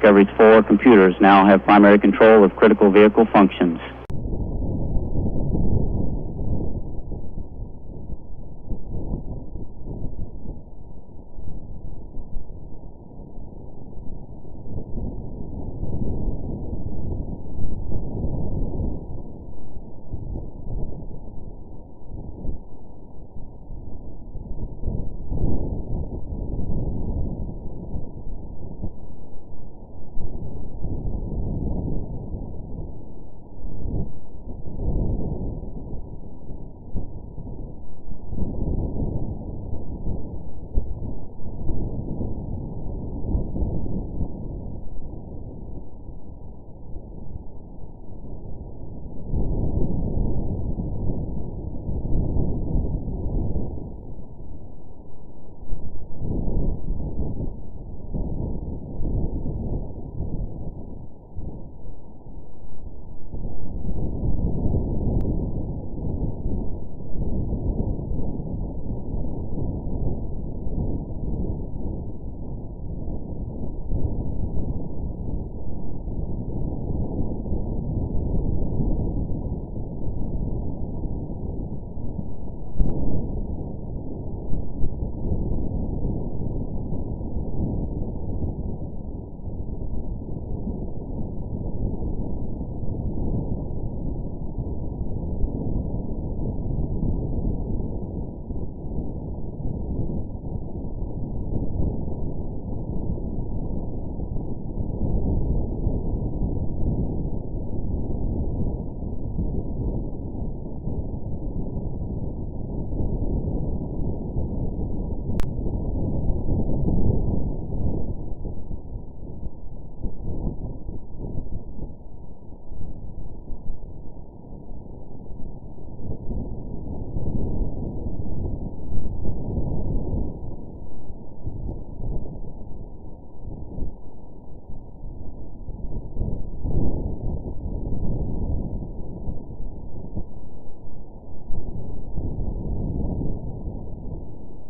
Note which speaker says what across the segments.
Speaker 1: Discovery's 4 computers now have primary control of critical vehicle functions.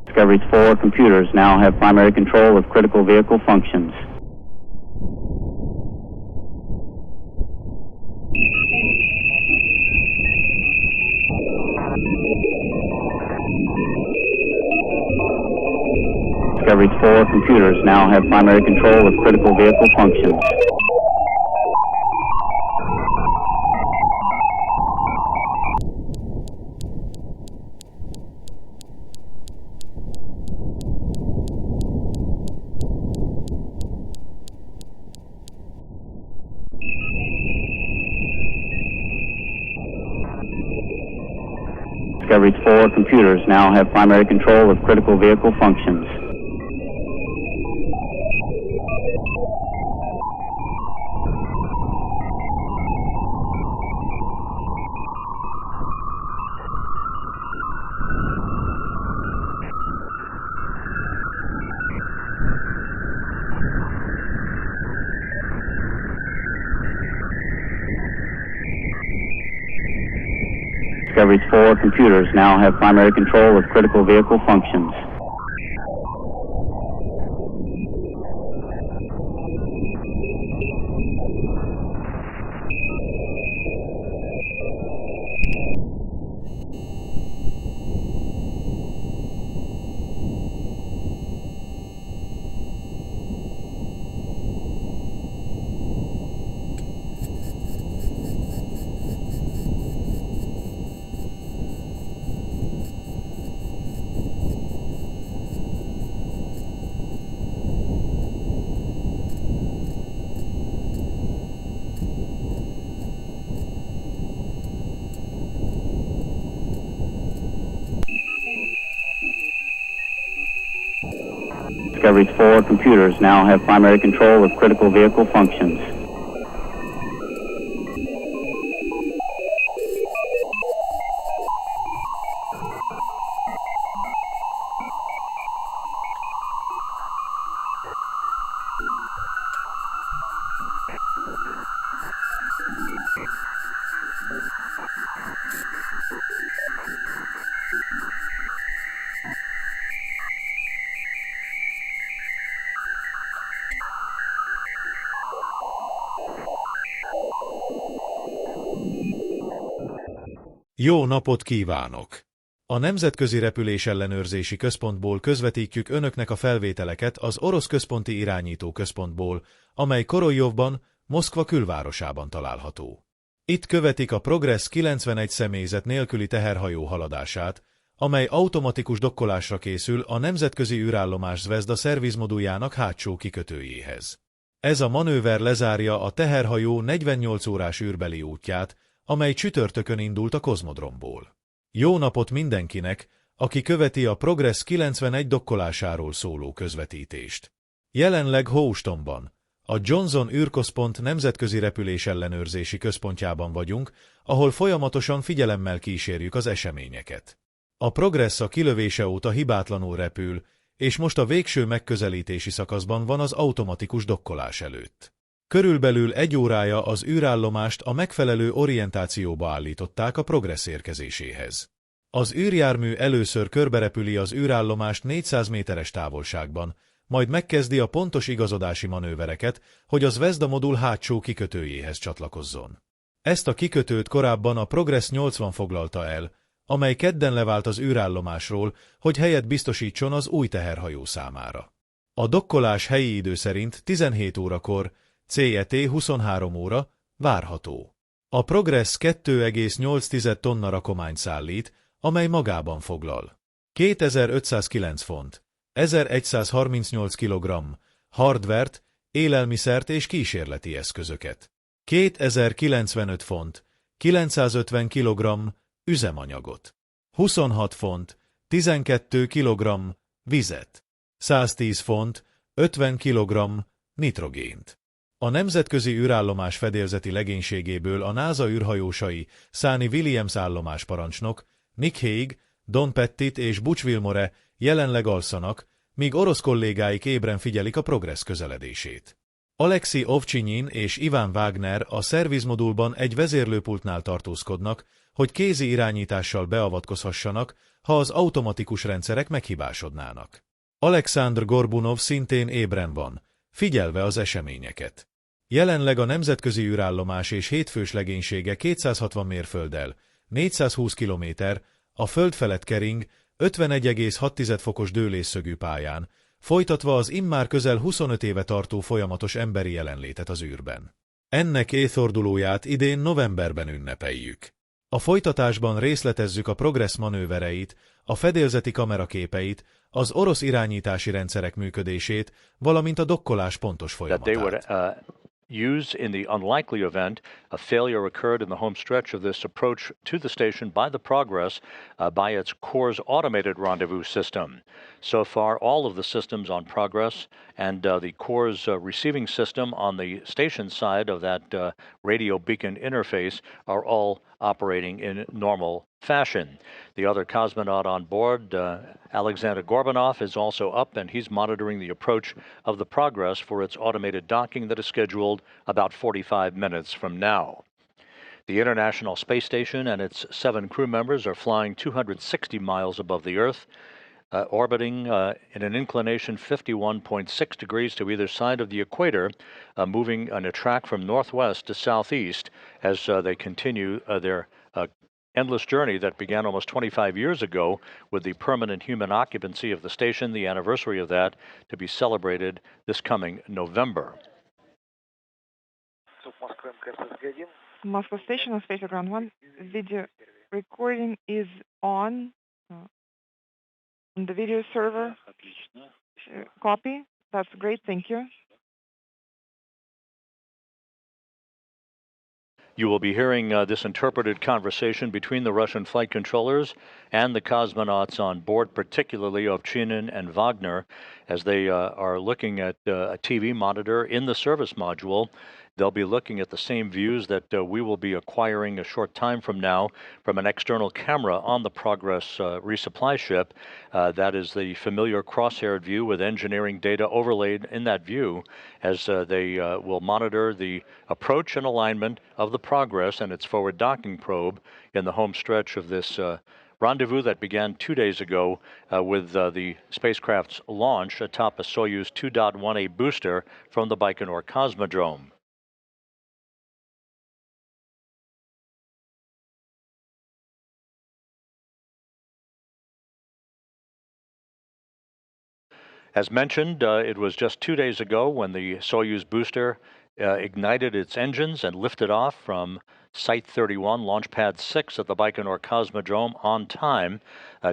Speaker 1: Discovery's 4 computers now have primary control of critical vehicle functions. Discovery's 4 computers now have primary control of critical vehicle functions. Discovery's 4 computers now have primary control of critical vehicle functions. Discovery's 4 computers now have primary control of critical vehicle functions. Discovery's 4 computers now have primary control of critical vehicle functions.
Speaker 2: Jó napot kívánok! A Nemzetközi Repülés Ellenőrzési Központból közvetítjük önöknek a felvételeket az orosz központi irányító központból, amely Korolyovban, Moszkva külvárosában található. Itt követik a Progress 91 személyzet nélküli teherhajó haladását, amely automatikus dokkolásra készül a Nemzetközi Űrállomás Zvezda szervizmoduljának hátsó kikötőjéhez. Ez a manőver lezárja a teherhajó 48 órás űrbeli útját, amely csütörtökön indult a kozmodromból. Jó napot mindenkinek, aki követi a Progress 91 dokkolásáról szóló közvetítést. Jelenleg Houstonban, a Johnson űrközpont nemzetközi repülés ellenőrzési központjában vagyunk, ahol folyamatosan figyelemmel kísérjük az eseményeket. A Progress a kilövése óta hibátlanul repül, és most a végső megközelítési szakaszban van az automatikus dokkolás előtt. Körülbelül 1 órája az űrállomást a megfelelő orientációba állították a Progress érkezéséhez. Az űrjármű először körberepüli az űrállomást 400 méteres távolságban, majd megkezdi a pontos igazodási manővereket, hogy az Zvezda modul hátsó kikötőjéhez csatlakozzon. Ezt a kikötőt korábban a Progress 80 foglalta el, amely kedden levált az űrállomásról, hogy helyet biztosítson az új teherhajó számára. A dokkolás helyi idő szerint 17 órakor, CET 23 óra, várható. A Progress 2,8 tonna rakományt szállít, amely magában foglal 2509 font, 1138 kg, hardvert, élelmiszert és kísérleti eszközöket, 2095 font, 950 kg, üzemanyagot, 26 font, 12 kg, vizet, 110 font, 50 kg, nitrogént. A Nemzetközi Űrállomás fedélzeti legénységéből a NASA űrhajósai Szányi Williams állomásparancsnok, Nick Hague, Don Pettit és Butch Wilmore jelenleg alszanak, míg orosz kollégáik ébren figyelik a Progress közeledését. Alexei Ovcsinyin és Iván Wagner a szervizmodulban egy vezérlőpultnál tartózkodnak, hogy kézi irányítással beavatkozhassanak, ha az automatikus rendszerek meghibásodnának. Alexandr Gorbunov szintén ébren van, figyelve az eseményeket. Jelenleg a Nemzetközi Űrállomás és hétfős legénysége 260 mérfölddel, 420 km, a föld felett kering, 51,6 fokos dőlésszögű pályán, folytatva az immár közel 25 éve tartó folyamatos emberi jelenlétet az űrben. Ennek évfordulóját idén novemberben ünnepeljük. A folytatásban részletezzük a Progress manővereit, a fedélzeti kameraképeit, az orosz irányítási rendszerek működését, valamint a dokkolás pontos folyamatát.
Speaker 3: Use in the unlikely event a failure occurred in the home stretch of this approach to the station by the Progress by its core's automated rendezvous system. So far, all of the systems on Progress and the core's receiving system on the station side of that radio beacon interface are all operating in normal fashion. The other cosmonaut on board, Alexander Gorbanov, is also up, and he's monitoring the approach of the Progress for its automated docking that is scheduled about 45 minutes from now. The International Space Station and its 7 crew members are flying 260 miles above the Earth, orbiting in an inclination 51.6 degrees to either side of the equator, moving on a track from northwest to southeast as they continue their endless journey that began almost 25 years ago with the permanent human occupancy of the station, the anniversary of that to be celebrated this coming November.
Speaker 4: Moscow Station on Space Ground 1. Video recording is on the video server. Copy. That's great. Thank you.
Speaker 3: You will be hearing this interpreted conversation between the Russian flight controllers and the cosmonauts on board, particularly Ovchinin and Wagner, as they are looking at a TV monitor in the service module. They'll be looking at the same views that we will be acquiring a short time from now from an external camera on the Progress resupply ship. That is the familiar cross-haired view with engineering data overlaid in that view as they will monitor the approach and alignment of the Progress and its forward docking probe in the home stretch of this rendezvous that began 2 days ago with the spacecraft's launch atop a Soyuz 2.1A booster from the Baikonur Cosmodrome. As mentioned, it was just 2 days ago when the Soyuz booster ignited its engines and lifted off from Site 31, Launch Pad 6 at the Baikonur Cosmodrome on time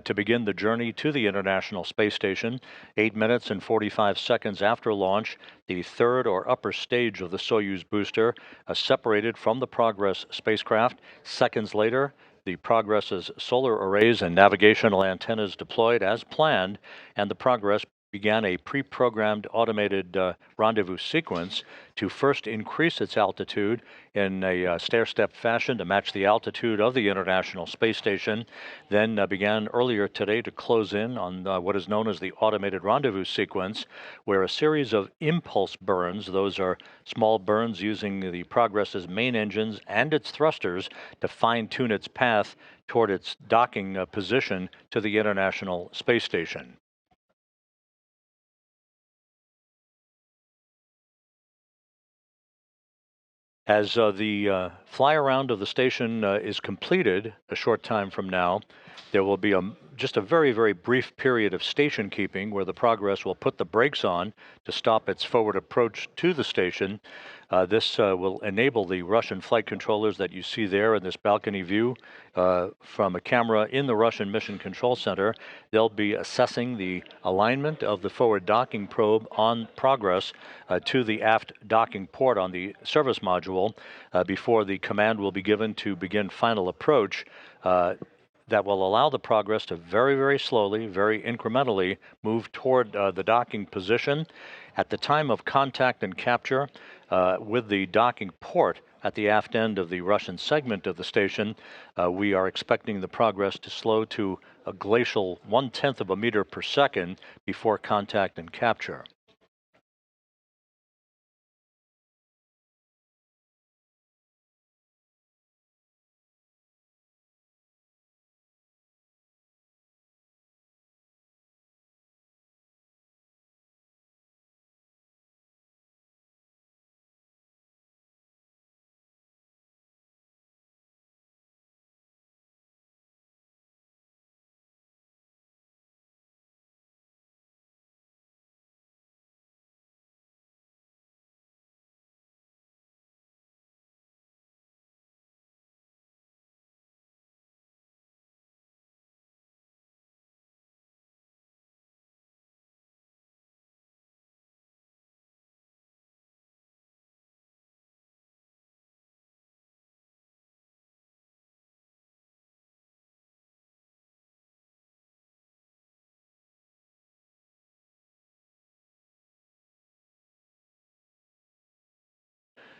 Speaker 3: to begin the journey to the International Space Station. 8 minutes and 45 seconds after launch, the third or upper stage of the Soyuz booster separated from the Progress spacecraft. Seconds later, the Progress's solar arrays and navigational antennas deployed as planned, and the Progress began a pre-programmed automated rendezvous sequence to first increase its altitude in a stair-step fashion to match the altitude of the International Space Station, then began earlier today to close in on what is known as the automated rendezvous sequence, where a series of impulse burns, those are small burns using the Progress's main engines and its thrusters to fine-tune its path toward its docking position to the International Space Station. As the fly-around of the station is completed a short time from now, there will be just a very, very brief period of station keeping where the Progress will put the brakes on to stop its forward approach to the station. This will enable the Russian flight controllers that you see there in this balcony view from a camera in the Russian Mission Control Center. They'll be assessing the alignment of the forward docking probe on Progress to the aft docking port on the service module before the command will be given to begin final approach. That will allow the Progress to very, very slowly, very incrementally move toward the docking position. At the time of contact and capture with the docking port at the aft end of the Russian segment of the station, we are expecting the Progress to slow to a glacial 1/10 of a meter per second before contact and capture.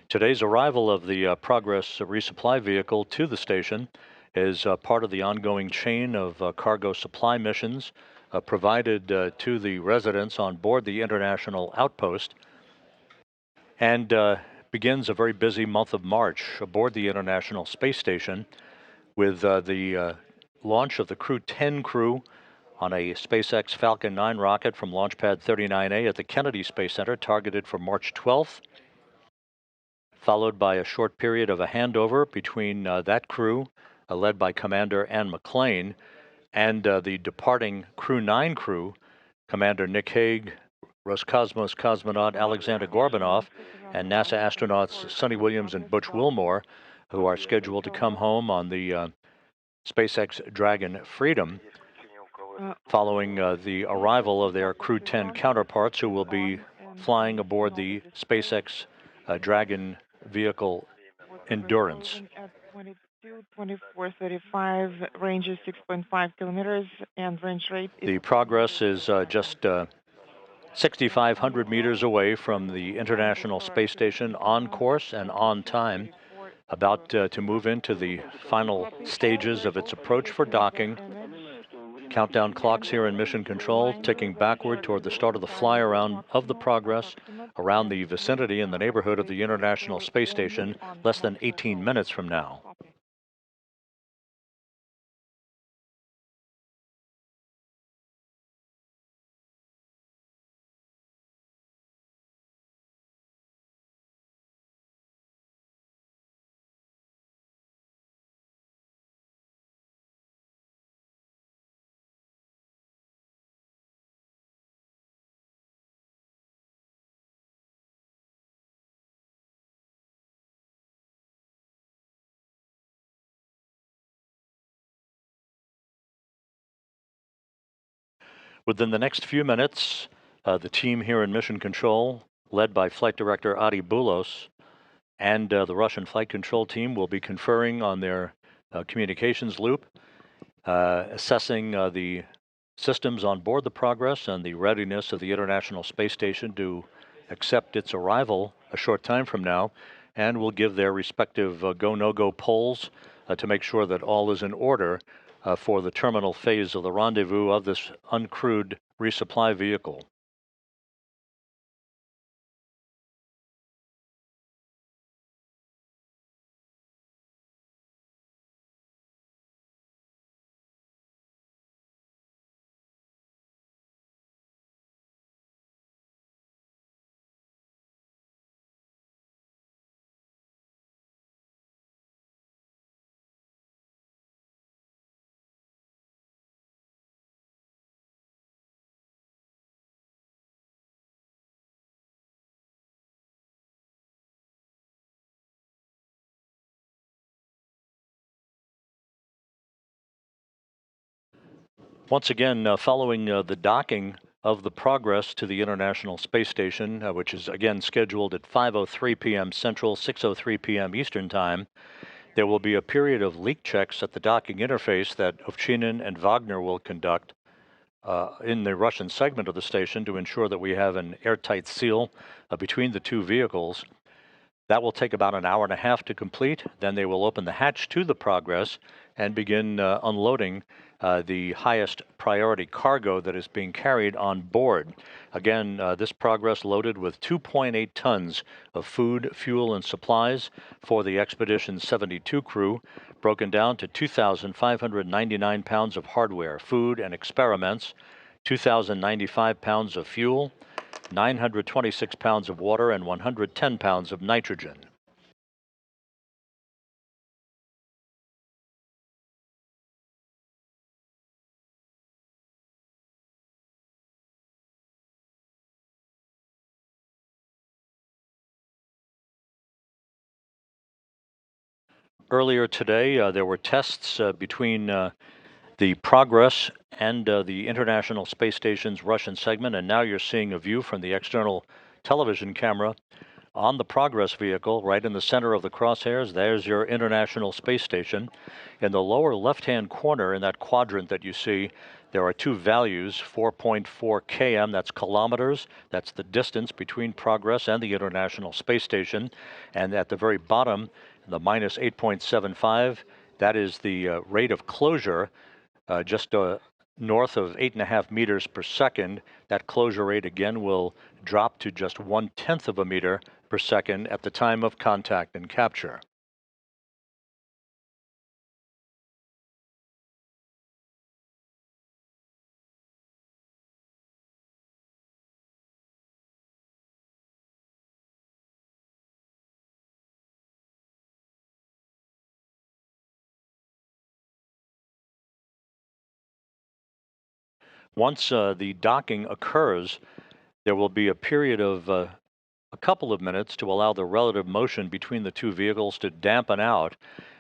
Speaker 3: Today's arrival of the Progress resupply vehicle to the station is part of the ongoing chain of cargo supply missions provided to the residents on board the International Outpost, and begins a very busy month of March aboard the International Space Station with the launch of the Crew 10 crew on a SpaceX Falcon 9 rocket from Launch Pad 39A at the Kennedy Space Center, targeted for March 12th. Followed by a short period of a handover between that crew, led by Commander Ann McClain, and the departing Crew 9 crew, Commander Nick Hague, Roscosmos cosmonaut Alexander Gorbanov, and NASA astronauts Sonny Williams and Butch Wilmore, who are scheduled to come home on the SpaceX Dragon Freedom, following the arrival of their Crew 10 counterparts, who will be flying aboard the SpaceX Dragon vehicle Endurance.
Speaker 4: 2435, range is 6.5 kilometers, and range rate is...
Speaker 3: The Progress is just 6,500 meters away from the International Space Station, on course and on time, about to move into the final stages of its approach for docking. Countdown clocks here in Mission Control ticking backward toward the start of the fly-around of the Progress around the vicinity in the neighborhood of the International Space Station less than 18 minutes from now. Within the next few minutes, the team here in Mission Control, led by Flight Director Adi Bulos, and the Russian Flight Control team will be conferring on their communications loop, assessing the systems on board the Progress and the readiness of the International Space Station to accept its arrival a short time from now, and will give their respective go-no-go polls to make sure that all is in order for the terminal phase of the rendezvous of this uncrewed resupply vehicle. Once again, following the docking of the Progress to the International Space Station, which is again scheduled at 5:03 p.m. Central, 6:03 p.m. Eastern Time, there will be a period of leak checks at the docking interface that Ovchinin and Wagner will conduct in the Russian segment of the station to ensure that we have an airtight seal between the two vehicles. That will take about an hour and a half to complete. Then they will open the hatch to the Progress and begin unloading the highest priority cargo that is being carried on board. Again, this Progress loaded with 2.8 tons of food, fuel, and supplies for the Expedition 72 crew, broken down to 2,599 pounds of hardware, food, and experiments, 2,095 pounds of fuel, 926 pounds of water, and 110 pounds of nitrogen. Earlier today, there were tests between the Progress and the International Space Station's Russian segment, and now you're seeing a view from the external television camera on the Progress vehicle, right in the center of the crosshairs. There's your International Space Station. In the lower left-hand corner, in that quadrant that you see, there are two values, 4.4 km, that's kilometers, that's the distance between Progress and the International Space Station. And at the very bottom, the minus 8.75, that is the rate of closure, just north of 8.5 meters per second. That closure rate again will drop to just 1/10 of a meter per second at the time of contact and capture. Once the docking occurs, there will be a period of a couple of minutes to allow the relative motion between the two vehicles to dampen out.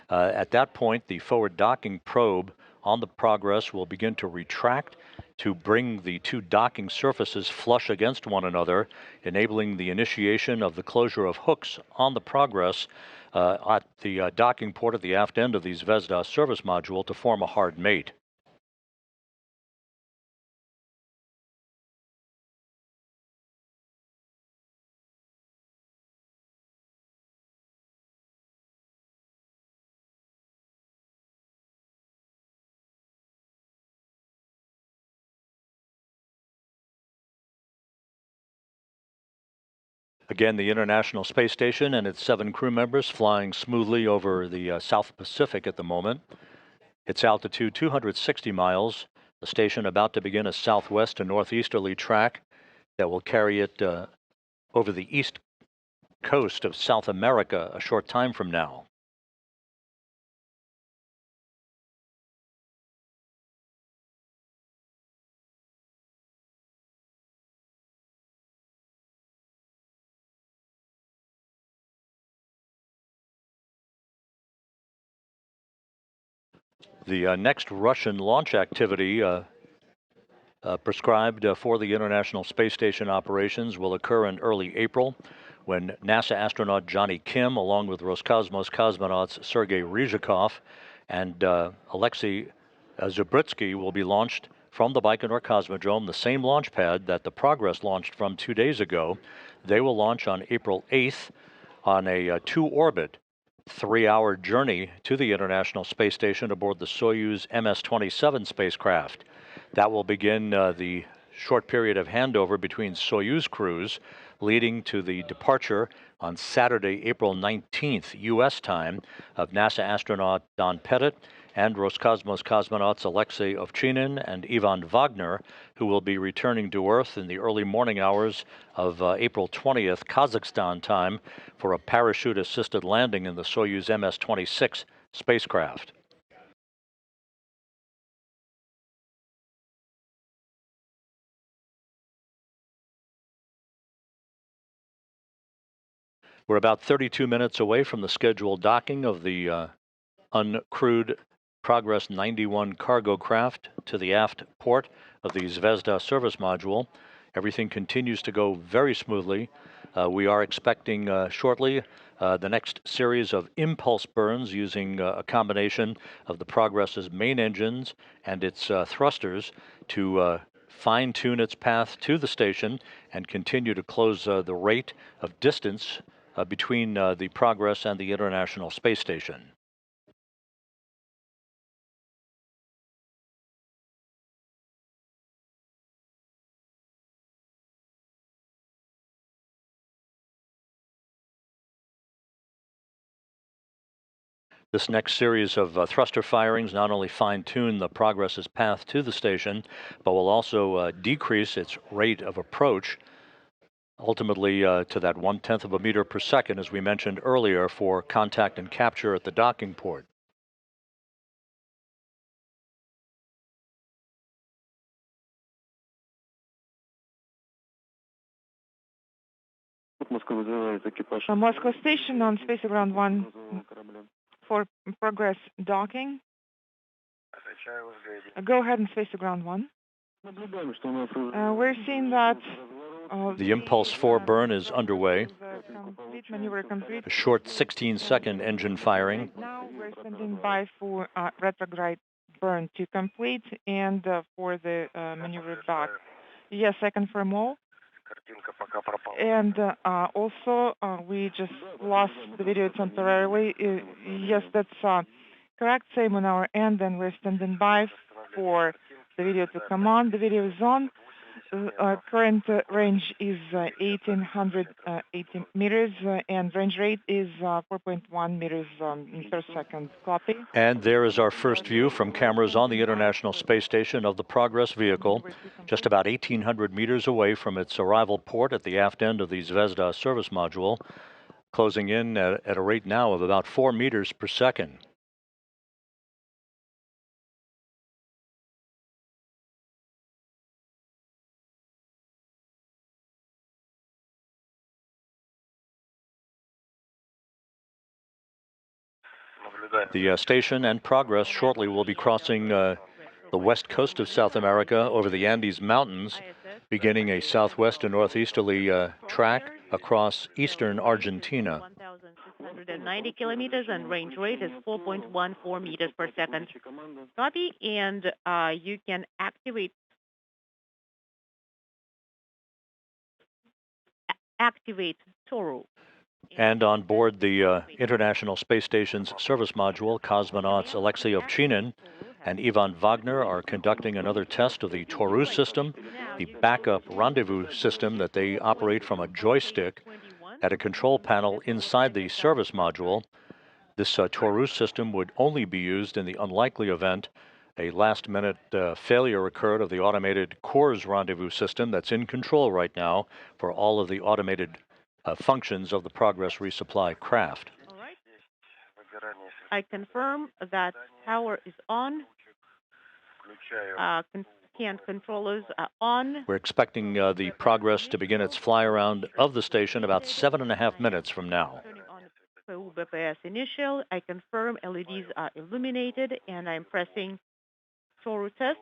Speaker 3: At that point, the forward docking probe on the Progress will begin to retract to bring the two docking surfaces flush against one another, enabling the initiation of the closure of hooks on the Progress at the docking port at the aft end of the Zvezda service module to form a hard mate. Again, the International Space Station and its 7 crew members flying smoothly over the South Pacific at the moment. Its altitude 260 miles. The station about to begin a southwest to northeasterly track that will carry it over the east coast of South America a short time from now. The next Russian launch activity prescribed for the International Space Station operations will occur in early April, when NASA astronaut Johnny Kim, along with Roscosmos cosmonauts Sergei Ryzhikov and Alexei Zubritsky, will be launched from the Baikonur Cosmodrome, the same launch pad that the Progress launched from 2 days ago. They will launch on April 8th on a two-orbit, 3-hour journey to the International Space Station aboard the Soyuz MS-27 spacecraft. That will begin the short period of handover between Soyuz crews, leading to the departure on Saturday, April 19th, U.S. time, of NASA astronaut Don Pettit and Roscosmos cosmonauts Alexei Ovchinin and Ivan Wagner, who will be returning to Earth in the early morning hours of April 20th, Kazakhstan time, for a parachute-assisted landing in the Soyuz MS-26 spacecraft. We're about 32 minutes away from the scheduled docking of the uncrewed Progress 91 cargo craft to the aft port of the Zvezda service module. Everything continues to go very smoothly. We are expecting shortly the next series of impulse burns using a combination of the Progress's main engines and its thrusters to fine-tune its path to the station and continue to close the rate of distance between the Progress and the International Space Station. This next series of thruster firings not only fine-tune the Progress's path to the station, but will also decrease its rate of approach, ultimately to that 1/10 of a meter per second, as we mentioned earlier, for contact and capture at the docking port.
Speaker 4: Moscow Station on Space Ground 1 for Progress docking. Go ahead and Space Ground 1. We're seeing that
Speaker 3: the Impulse 4 burn is underway.
Speaker 4: Complete maneuver complete.
Speaker 3: A short 16-second engine firing.
Speaker 4: Now we're standing by for retrograde burn to complete and for the maneuver back. Yes, I confirm all. And also, we just lost the video temporarily. Yes, that's correct. Same on our end, and we're standing by for the video to come on. The video is on. Current range is 1,880 meters, and range rate is 4.1 meters per second. Copy.
Speaker 3: And there is our first view from cameras on the International Space Station of the Progress vehicle, just about 1,800 meters away from its arrival port at the aft end of the Zvezda service module, closing in at a rate now of about 4 meters per second. The station and Progress shortly will be crossing the west coast of South America over the Andes Mountains, beginning a southwest to northeasterly track across eastern Argentina.
Speaker 5: 1,690 kilometers and range rate is 4.14 meters per second. Copy, and you can activate Toru.
Speaker 3: And on board the International Space Station's service module, cosmonauts Alexei Ovchinin and Ivan Wagner are conducting another test of the Toru system, the backup rendezvous system that they operate from a joystick at a control panel inside the service module. This Toru system would only be used in the unlikely event a last-minute failure occurred of the automated CORS rendezvous system that's in control right now for all of the automated functions of the Progress resupply craft.
Speaker 5: All right. I confirm that power is on. Can controllers are on.
Speaker 3: We're expecting the Progress to begin its fly around of the station about 7.5 minutes from now.
Speaker 5: Turning on BPS initial. I confirm LEDs are illuminated, and I'm pressing Toru test.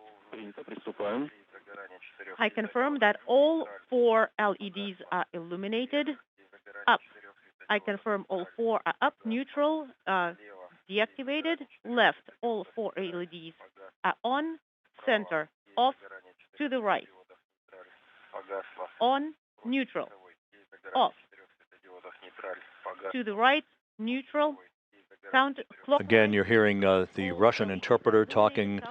Speaker 5: I confirm that all 4 LEDs are illuminated. Up. I confirm all 4 are up. Neutral, deactivated. Left. All 4 LEDs are on. Center. Off. To the right. On. Neutral. Off. To the right. Neutral. Count.
Speaker 3: Again, you're hearing the Russian interpreter talking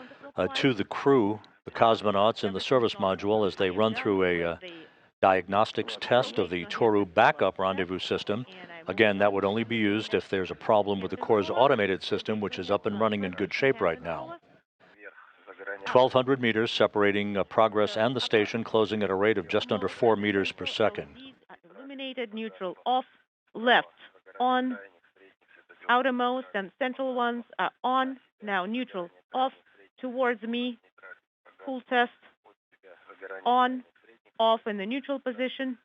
Speaker 3: to the crew, the cosmonauts in the service module, as they run through a diagnostics test of the Toru backup rendezvous system. Again, that would only be used if there's a problem with the core's automated system, which is up and running in good shape right now. 1,200 meters separating progress and the station, closing at a rate of just under 4 meters per second.
Speaker 5: Illuminated, neutral, off, left, on, outermost and central ones are on, now neutral, off, towards me, full test, on, off in the neutral position,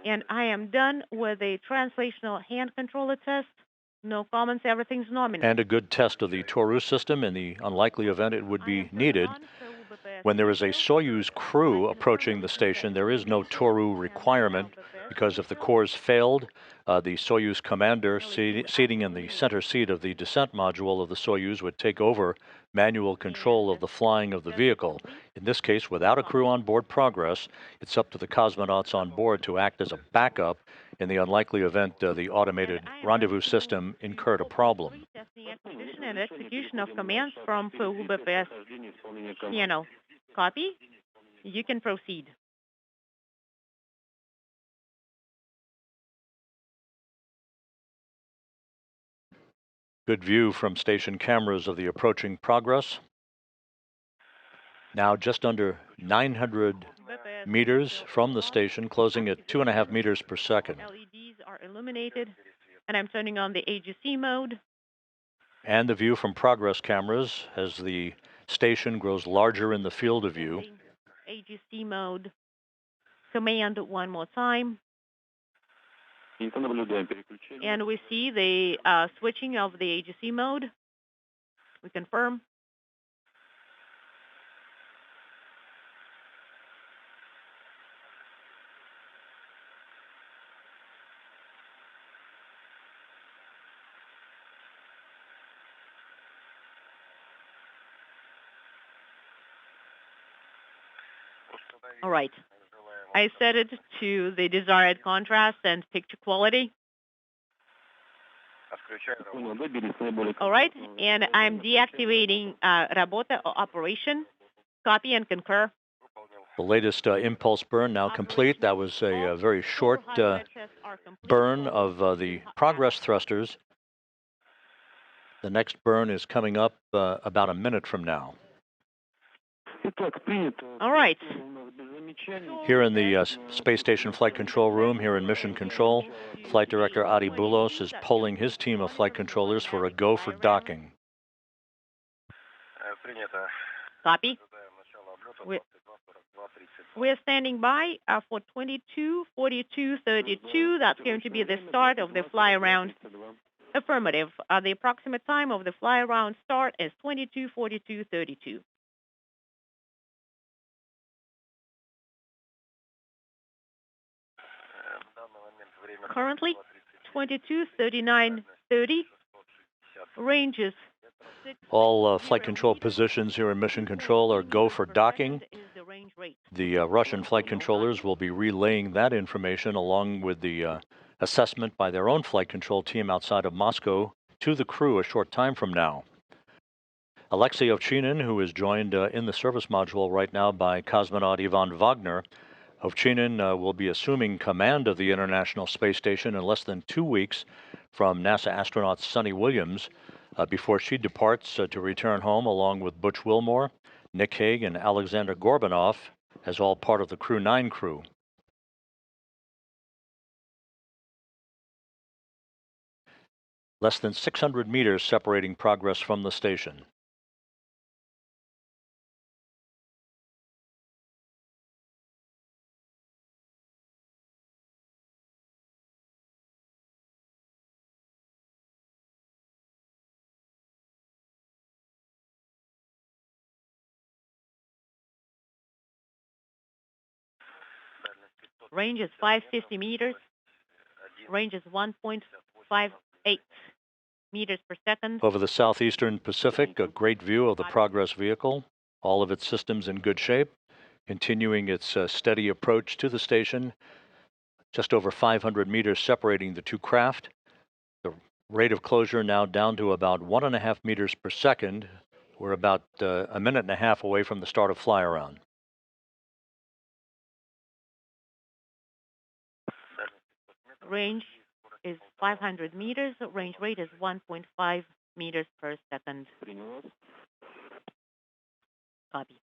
Speaker 5: and I am done with a translational hand controller test. No comments, everything's nominal.
Speaker 3: And a good test of the Toru system in the unlikely event it would be needed. When there is a Soyuz crew approaching the station, there is no Toru requirement, because if the cores failed, the Soyuz commander seating in the center seat of the descent module of the Soyuz would take over manual control of the flying of the vehicle. In this case, without a crew on board Progress, it's up to the cosmonauts on board to act as a backup in the unlikely event the automated rendezvous system incurred a problem.
Speaker 5: Testing acquisition and execution of commands from FUBPS channel. Copy. You can proceed.
Speaker 3: Good view from station cameras of the approaching Progress. Now just under 900 meters from the station, closing at 2.5 meters per second.
Speaker 5: LEDs are illuminated, and I'm turning on the AGC mode.
Speaker 3: And the view from Progress cameras as the station grows larger in the field of view.
Speaker 5: AGC mode. Command one more time. And we see the switching of the AGC mode. We confirm. All right. I set it to the desired contrast and picture quality. All right, and I'm deactivating Работа operation. Copy and concur.
Speaker 3: The latest impulse burn now complete. That was a very short burn of the Progress thrusters. The next burn is coming up about a minute from now.
Speaker 5: All right.
Speaker 3: Here in the Space Station Flight Control Room, here in Mission Control, Flight Director Adi Boulos is polling his team of flight controllers for a go for docking.
Speaker 5: Copy. We're standing by for 22:42:32. That's going to be the start of the fly around. Affirmative. The approximate time of the fly around start is 22:42:32. Currently, 22:39:30. Ranges.
Speaker 3: All flight control positions here in Mission Control are go for docking. The Russian flight controllers will be relaying that information along with the assessment by their own flight control team outside of Moscow to the crew a short time from now. Alexei Ovchinin, who is joined in the service module right now by cosmonaut Ivan Wagner. Ovchinin will be assuming command of the International Space Station in less than 2 weeks from NASA astronaut Sunny Williams before she departs to return home along with Butch Wilmore, Nick Hague, and Alexander Gorbanov as all part of the Crew 9 crew. Less than 600 meters separating Progress from the station.
Speaker 5: Range is 550 meters. Range is 1.58 meters per second.
Speaker 3: Over the southeastern Pacific, a great view of the Progress vehicle, all of its systems in good shape, continuing its steady approach to the station, just over 500 meters separating the two craft. The rate of closure now down to about 1.5 meters per second. We're about a minute and a half away from the start of fly around.
Speaker 5: Range is 500 meters. Range rate is 1.5 meters per second. Copy.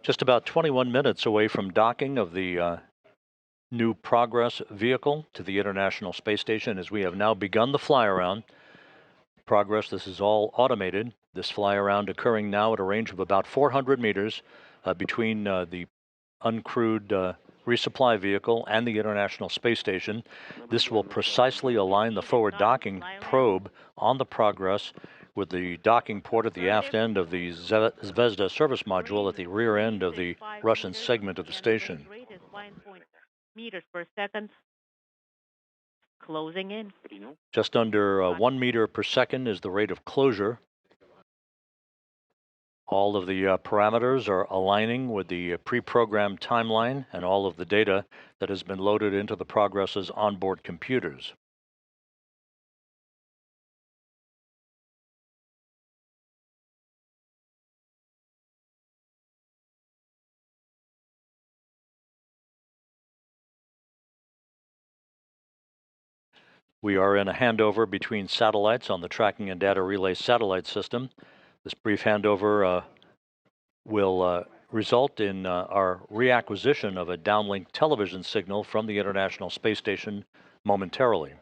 Speaker 3: Just about 21 minutes away from docking of the new Progress vehicle to the International Space Station as we have now begun the fly around. Progress, this is all automated. This fly around occurring now at a range of about 400 meters between the uncrewed resupply vehicle and the International Space Station. This will precisely align the forward docking probe on the Progress with the docking port at the aft end of the Zvezda service module at the rear end of the Russian segment of the station.
Speaker 5: Rate is 1 meters per second. Closing in.
Speaker 3: Just under 1 meter per second is the rate of closure. All of the parameters are aligning with the pre-programmed timeline and all of the data that has been loaded into the Progress's onboard computers. We are in a handover between satellites on the tracking and data relay satellite system. This brief handover will result in our reacquisition of a downlink television signal from the International Space Station momentarily.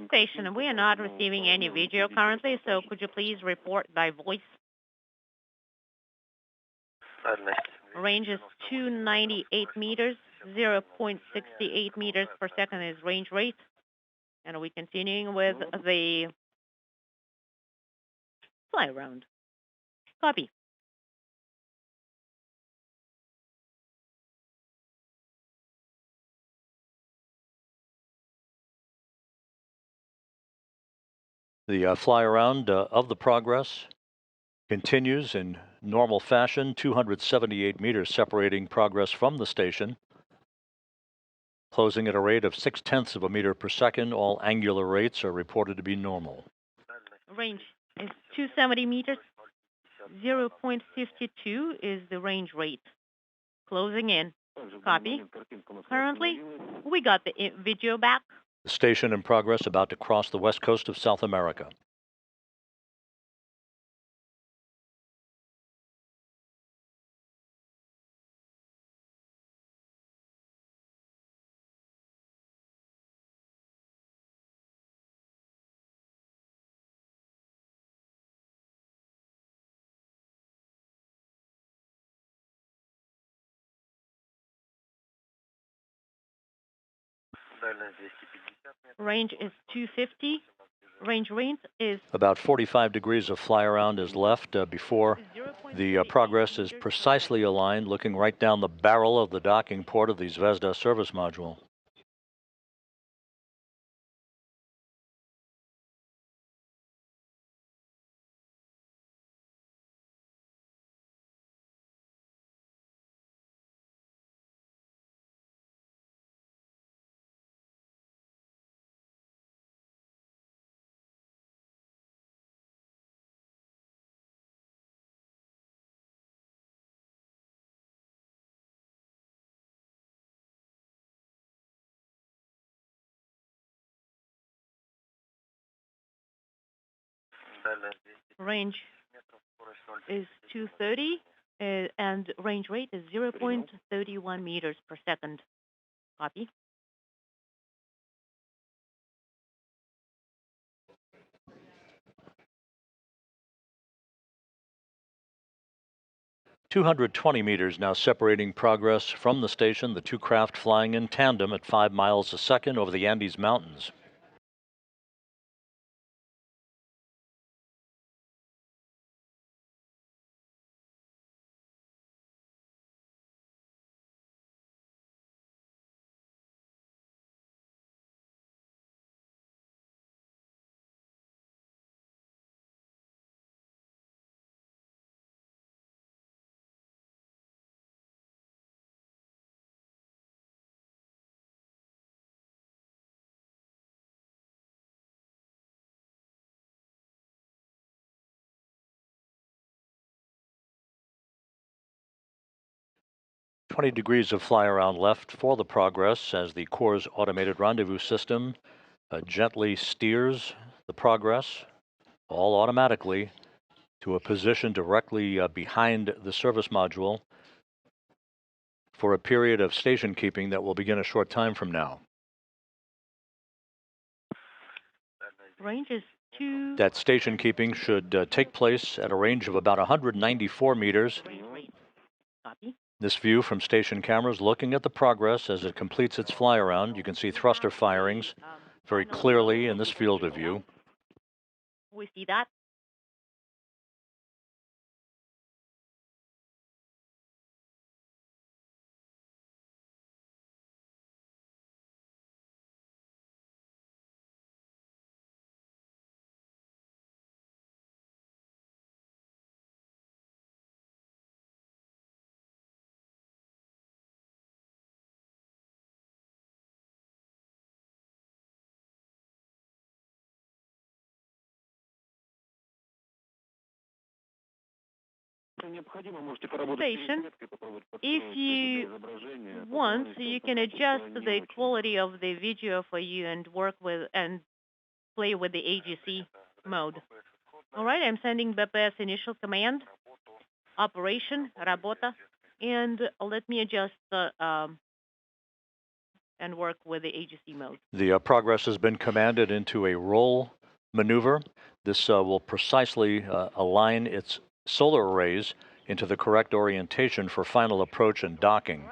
Speaker 5: Station, we are not receiving any video currently, so could you please report by voice? Range is 298 meters, 0.68 meters per second is range rate. And we're continuing with the fly around. Copy.
Speaker 3: The fly around of the Progress continues in normal fashion, 278 meters separating Progress from the station. Closing at a rate of 0.6 of a meter per second, all angular rates are reported to be normal.
Speaker 5: Range is 270 meters, 0.52 is the range rate. Closing in. Copy. Currently, we got the video back.
Speaker 3: The station in Progress about to cross the west coast of South America.
Speaker 5: Range is 250. Range is
Speaker 3: about 45 degrees of fly around is left before the Progress is precisely aligned, looking right down the barrel of the docking port of the Zvezda service module.
Speaker 5: Range is 230, and range rate is 0.31 meters per second. Copy.
Speaker 3: "220 meters now separating progress from the station, the two craft flying in tandem at 5 miles a second over the Andes Mountains. "20 degrees of fly-around left for the Progress as the Core's automated rendezvous system gently steers the Progress, all automatically, to a position directly behind the service module for a period of station keeping that will begin a short time from now."
Speaker 5: Range is 2.
Speaker 3: That station keeping should take place at a range of about 194 meters.
Speaker 5: Copy.
Speaker 3: This view from station cameras looking at the Progress as it completes its fly-around. You can see thruster firings very clearly in this field of view.
Speaker 5: We see that. Station. If you want, you can adjust the quality of the video for you and work with and play with the AGC mode. All right, I'm sending BPS initial command, operation, работа, and let me adjust the and work with the AGC mode.
Speaker 3: The Progress has been commanded into a roll maneuver. This will precisely align its solar arrays into the correct orientation for final approach and docking.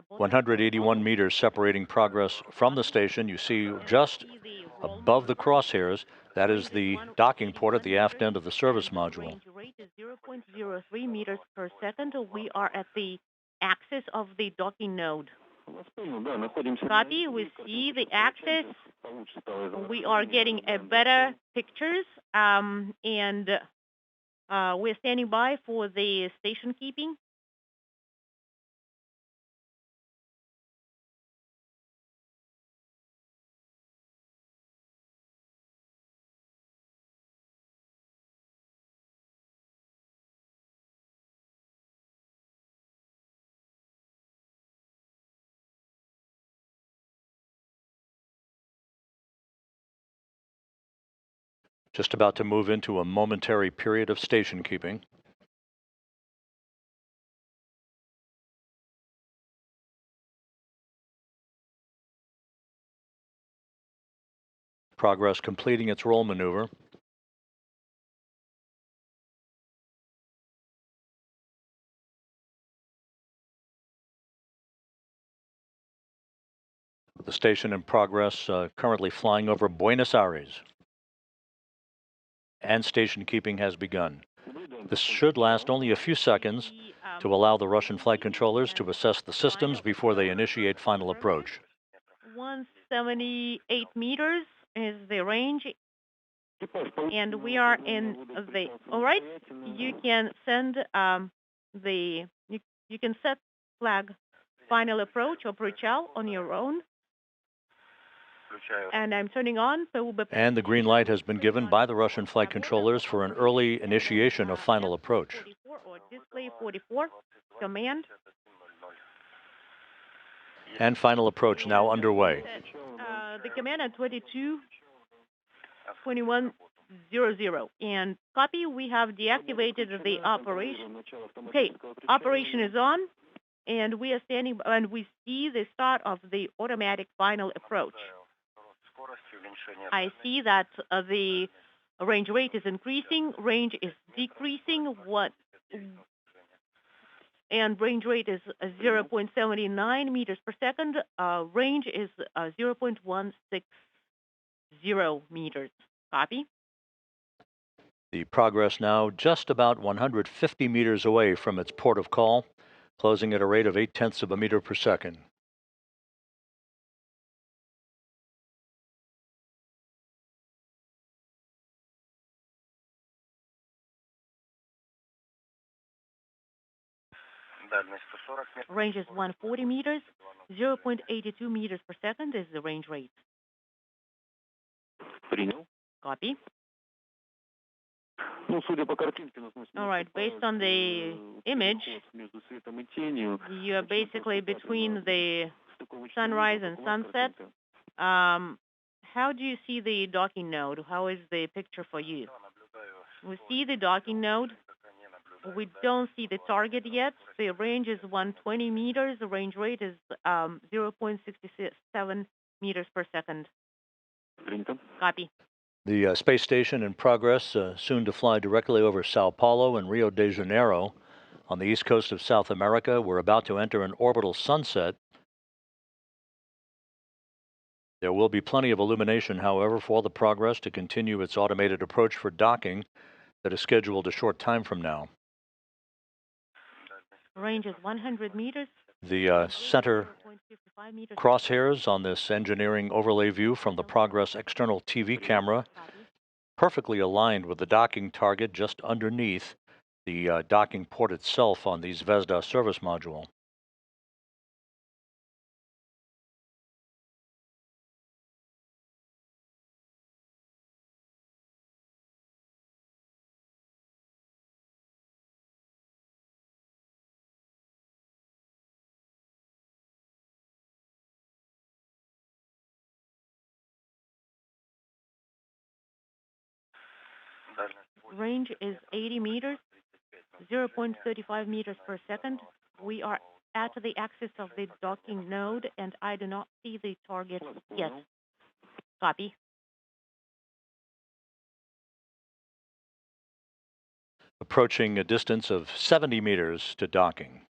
Speaker 3: 181 meters separating Progress from the station. You see just above the crosshairs, that is the docking port at the aft end of the service module.
Speaker 5: Range rate is 0.03 meters per second. We are at the axis of the docking node. Copy. We see the axis. We are getting a better pictures, and we're standing by for the station keeping.
Speaker 3: Just about to move into a momentary period of station keeping. Progress completing its roll maneuver. The station in Progress currently flying over Buenos Aires. And station keeping has begun. This should last only a few seconds to allow the Russian flight controllers to assess the systems before they initiate final approach.
Speaker 5: 178 meters is the range, and we are in the. All right, you can send you can set flag final approach or pre-chow on your own. And I'm turning on.
Speaker 3: And the green light has been given by the Russian flight controllers for an early initiation of final approach.
Speaker 5: 44 or display 44, command.
Speaker 3: And final approach now underway.
Speaker 5: The command at 22, 21 00. And copy, we have deactivated the operation. Okay, operation is on, and we are standing, and we see the start of the automatic final approach. I see that the range rate is increasing, range is decreasing, and range rate is 0.79 meters per second. Range is 0.160 meters. Copy.
Speaker 3: The Progress now just about 150 meters away from its port of call, closing at a rate of 0.8 of a meter per second.
Speaker 5: Range is 140 meters, 0.82 meters per second is the range rate. Copy. All right, based on the image, you're basically between the sunrise and sunset. How do you see the docking node? How is the picture for you? We see the docking node. We don't see the target yet. The range is 120 meters. The range rate is 0.67 meters per second. Copy.
Speaker 3: The space station in Progress, soon to fly directly over Sao Paulo and Rio de Janeiro on the east coast of South America. We're about to enter an orbital sunset. There will be plenty of illumination, however, for the Progress to continue its automated approach for docking that is scheduled a short time from now.
Speaker 5: Range is 100 meters.
Speaker 3: The center crosshairs on this engineering overlay view from the Progress external TV camera, perfectly aligned with the docking target just underneath the docking port itself on the Zvezda service module.
Speaker 5: Range is 80 meters, 0.35 meters per second. We are at the axis of the docking node, and I do not see the target yet. Copy.
Speaker 3: Approaching a distance of 70 meters to docking.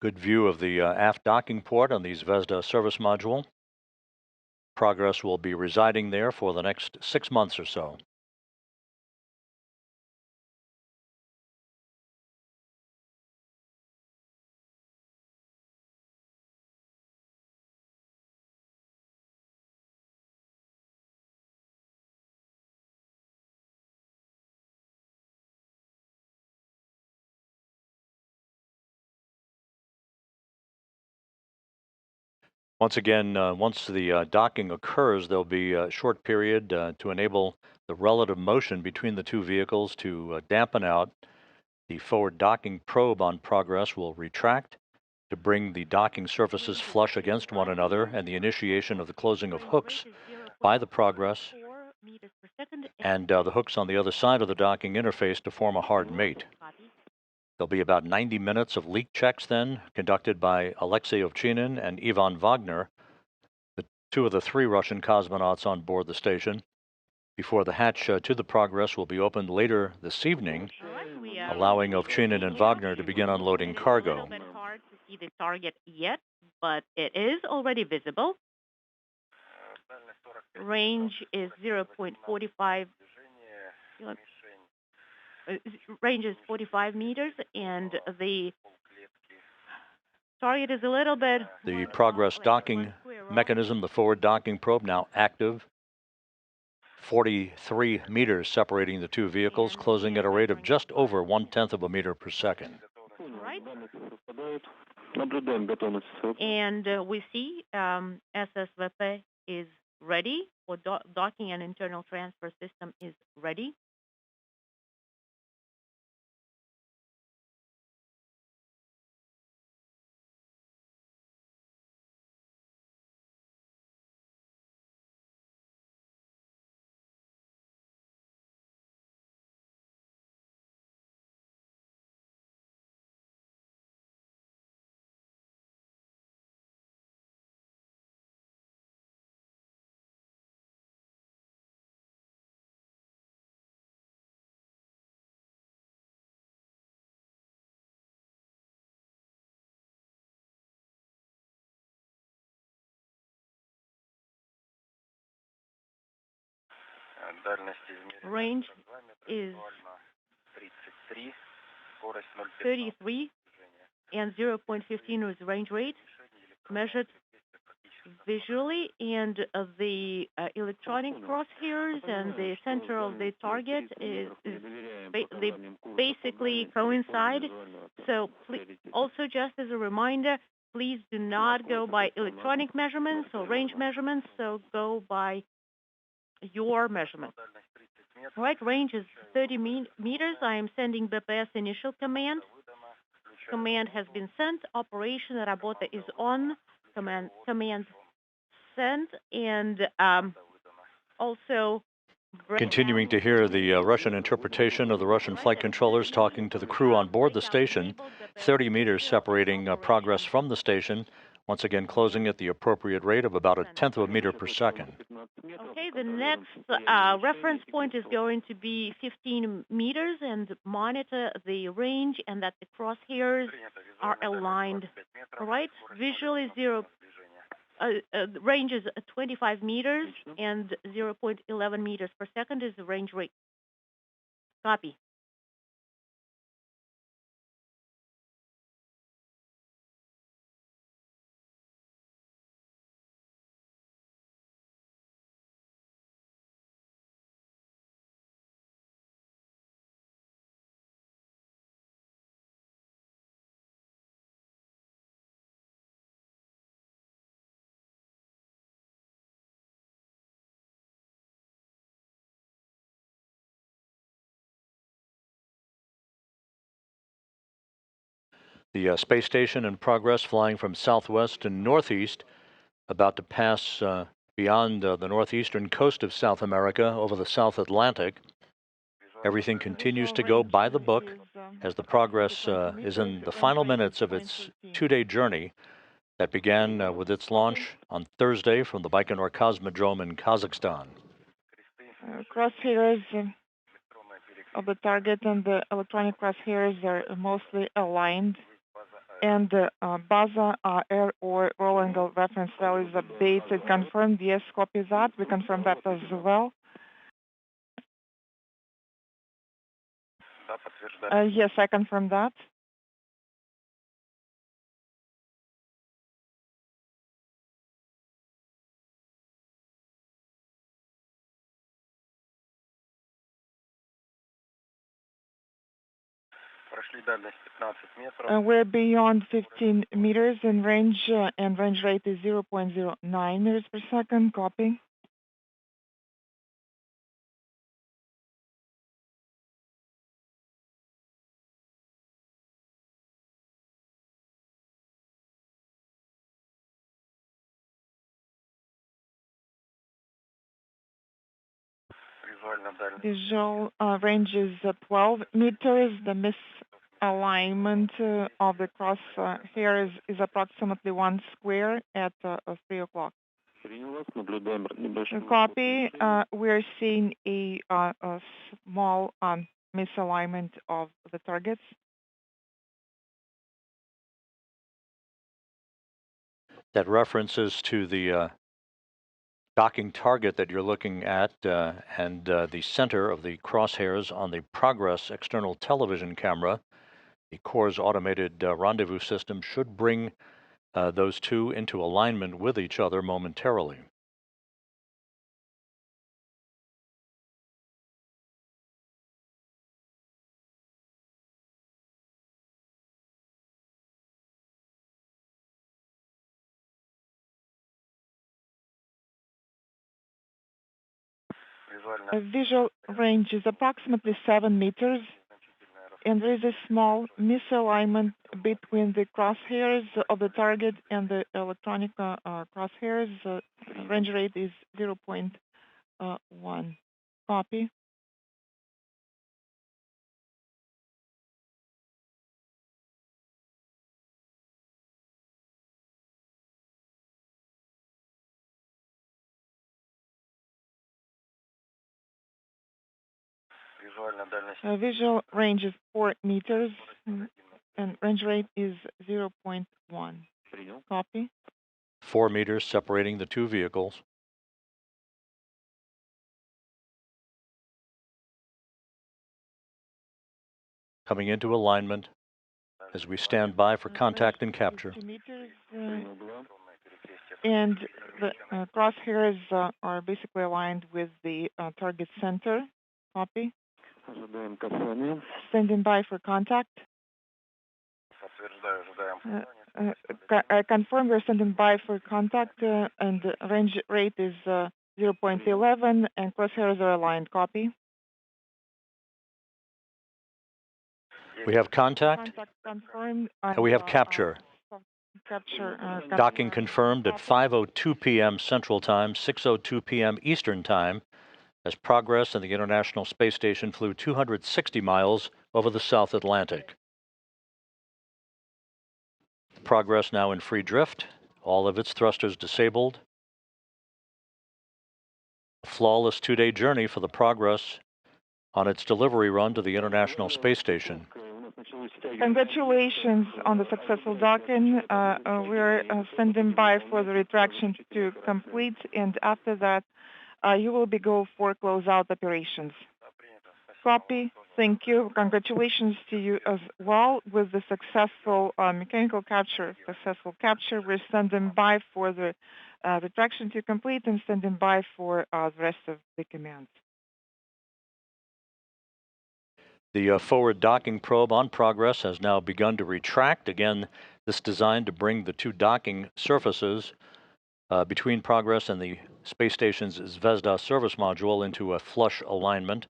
Speaker 3: Good view of the aft docking port on the Zvezda service module. Progress will be residing there for the next 6 months or so. Once again, once the docking occurs, there'll be a short period to enable the relative motion between the two vehicles to dampen out. The forward docking probe on Progress will retract to bring the docking surfaces flush against one another, and the initiation of the closing of hooks by the Progress and the hooks on the other side of the docking interface to form a hard mate. There'll be about 90 minutes of leak checks then, conducted by Alexei Ovchinin and Ivan Wagner, the two of the 3 Russian cosmonauts on board the station, before the hatch to the Progress will be opened later this evening, allowing Ovchinin and Wagner to begin unloading cargo.
Speaker 5: It's a little bit hard to see the target yet, but it is already visible. Range is 0.45. Range is 45 meters, and the target is a little bit...
Speaker 3: The Progress docking mechanism, the forward docking probe, now active. 43 meters separating the two vehicles, closing at a rate of just over 1/10 of a meter per second.
Speaker 5: Right. And we see SSVP is ready, or docking and internal transfer system is ready. Range is 33 and 0.15 is range rate measured visually, and the electronic crosshairs and the center of the target they basically coincide. So also, just as a reminder, please do not go by electronic measurements or range measurements, so go by your measurement. Right, range is 30 meters. I am sending BPS initial command. Command has been sent. Operation Работа is on. Command sent, and also
Speaker 3: Continuing to hear the Russian interpretation of the Russian flight controllers talking to the crew on board the station, 30 meters separating progress from the station, once again closing at the appropriate rate of about 1/10 of a meter per second.
Speaker 5: Okay, the next reference point is going to be 15 meters, and monitor the range and that the crosshairs are aligned. All right, visually range is 25 meters and 0.11 meters per second is the range rate. Copy.
Speaker 3: The space station in progress, flying from southwest to northeast, about to pass beyond the northeastern coast of South America over the South Atlantic. Everything continues to go by the book as the Progress is in the final minutes of its 2-day journey that began with its launch on Thursday from the Baikonur Cosmodrome in Kazakhstan.
Speaker 4: Crosshairs of the target and the electronic crosshairs are mostly aligned, and the BASA air or roll angle reference values updated, confirmed. Yes, copy that. We confirm that as well. Yes, I confirm that. We're beyond 15 meters in range, and range rate is 0.09 meters per second. Copy. Visual range is 12 meters. The misalignment of the crosshairs is approximately 1 square at 3 o'clock. Copy. We're seeing a small misalignment of the targets.
Speaker 3: That references to the docking target that you're looking at and the center of the crosshairs on the Progress external television camera. The core's automated rendezvous system should bring those two into alignment with each other momentarily.
Speaker 4: Visual range is approximately 7 meters, and there is a small misalignment between the crosshairs of the target and the electronic crosshairs. Range rate is 0.1. Copy. Visual range is 4 meters, and range rate is 0.1. Copy.
Speaker 3: 4 meters separating the two vehicles. Coming into alignment as we stand by for contact and capture.
Speaker 4: 2 meters, and the crosshairs are basically aligned with the target center. Copy. Standing by for contact. I confirm we're standing by for contact, and the range rate is 0.11, and crosshairs are aligned. Copy.
Speaker 3: We have contact.
Speaker 4: Contact confirmed.
Speaker 3: And we have capture. Docking confirmed at 5:02 p.m. Central Time, 6:02 p.m. Eastern Time, as Progress and the International Space Station flew 260 miles over the South Atlantic. Progress now in free drift, all of its thrusters disabled. A flawless 2-day journey for the Progress on its delivery run to the International Space Station.
Speaker 4: Congratulations on the successful docking. We're standing by for the retraction to complete, and after that, you will be go for closeout operations. Copy. Thank you. Congratulations to you as well with the successful mechanical capture. We're standing by for the retraction to complete and standing by for the rest of the commands.
Speaker 3: The forward docking probe on Progress has now begun to retract. Again, this designed to bring the two docking surfaces between Progress and the space station's Zvezda service module into a flush alignment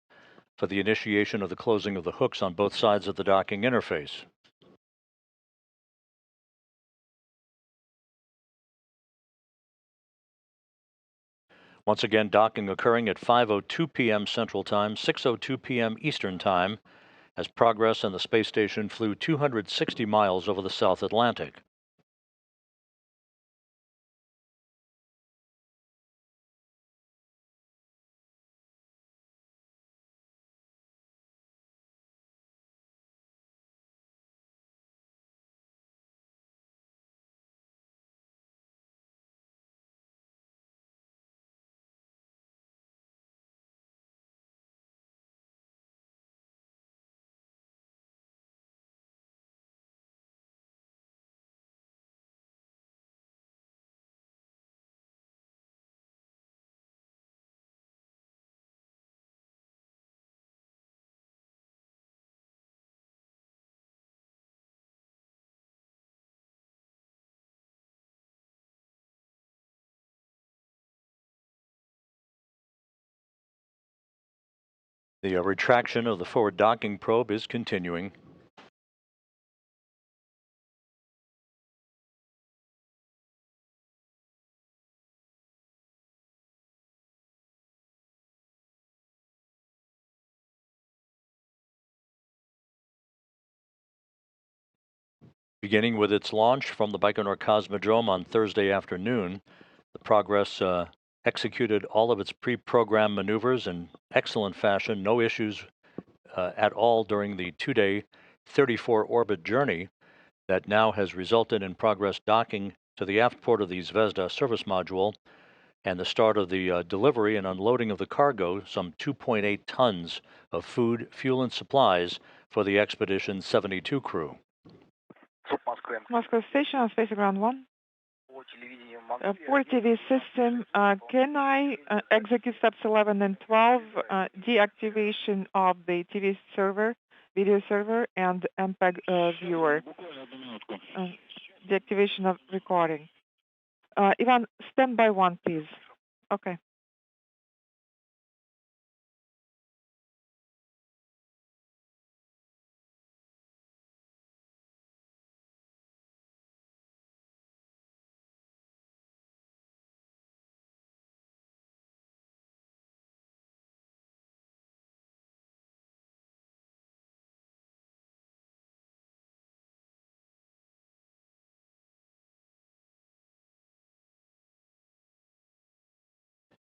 Speaker 3: for the initiation of the closing of the hooks on both sides of the docking interface. Once again, docking occurring at 5:02 p.m. Central Time, 6:02 p.m. Eastern Time, as Progress and the space station flew 260 miles over the South Atlantic. The retraction of the forward docking probe is continuing. Beginning with its launch from the Baikonur Cosmodrome on Thursday afternoon, the Progress executed all of its pre-programmed maneuvers in excellent fashion, no issues at all during the 2-day 34-orbit journey that now has resulted in Progress docking to the aft port of the Zvezda service module and the start of the delivery and unloading of the cargo, some 2.8 tons of food, fuel, and supplies for the Expedition 72 crew.
Speaker 4: Moscow Station, Space Ground 1. For TV system, can I execute steps 11 and 12, deactivation of the TV server, video server, and MPEG viewer, deactivation of recording. Ivan, stand by 1, please. Okay.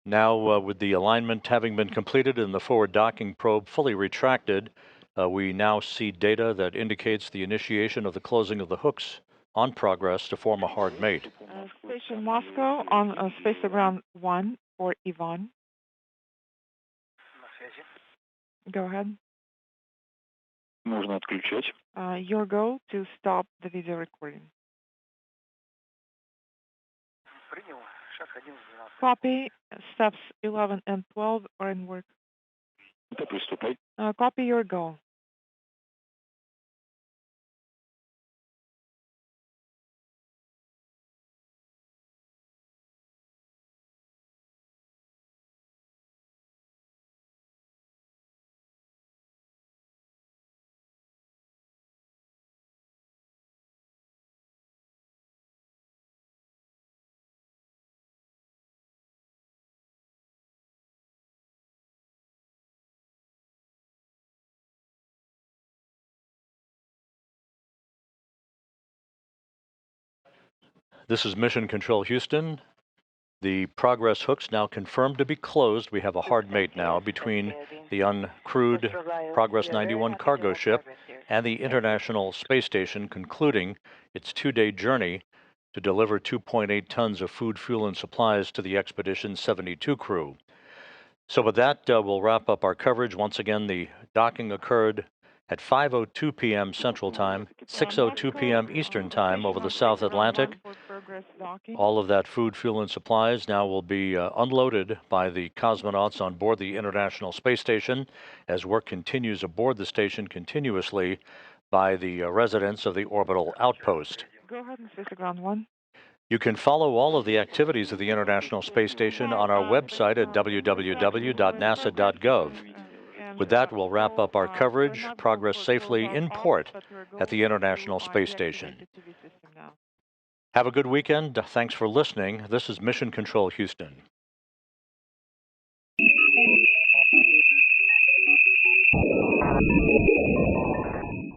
Speaker 3: Now, with the alignment having been completed and the forward docking probe fully retracted, we now see data that indicates the initiation of the closing of the hooks on progress to form a hard mate.
Speaker 4: Station Moscow on spaceground 1 for Ivan. Go ahead.
Speaker 6: Можно отключать.
Speaker 4: Your goal to stop the video recording.
Speaker 6: Принял. Шаг 11, 12.
Speaker 4: Copy. Steps 11 and 12 are in work.
Speaker 6: Да, приступай.
Speaker 4: Copy your goal.
Speaker 3: This is Mission Control Houston. The Progress hooks now confirmed to be closed. We have a hard mate now between the uncrewed Progress 91 cargo ship and the International Space Station, concluding its 2-day journey to deliver 2.8 tons of food, fuel, and supplies to the Expedition 72 crew. So with that, we'll wrap up our coverage. Once again, the docking occurred at 5:02 p.m. Central Time, 6:02 p.m. Eastern Time over the South Atlantic. All of that food, fuel, and supplies now will be unloaded by the cosmonauts on board the International Space Station as work continues aboard the station continuously by the residents of the orbital outpost.
Speaker 4: Go ahead and space ground 1.
Speaker 3: You can follow all of the activities of the International Space Station on our website at www.nasa.gov. With that, we'll wrap up our coverage. Progress safely in port at the International Space Station. Have a good weekend. Thanks for listening. This is Mission Control Houston.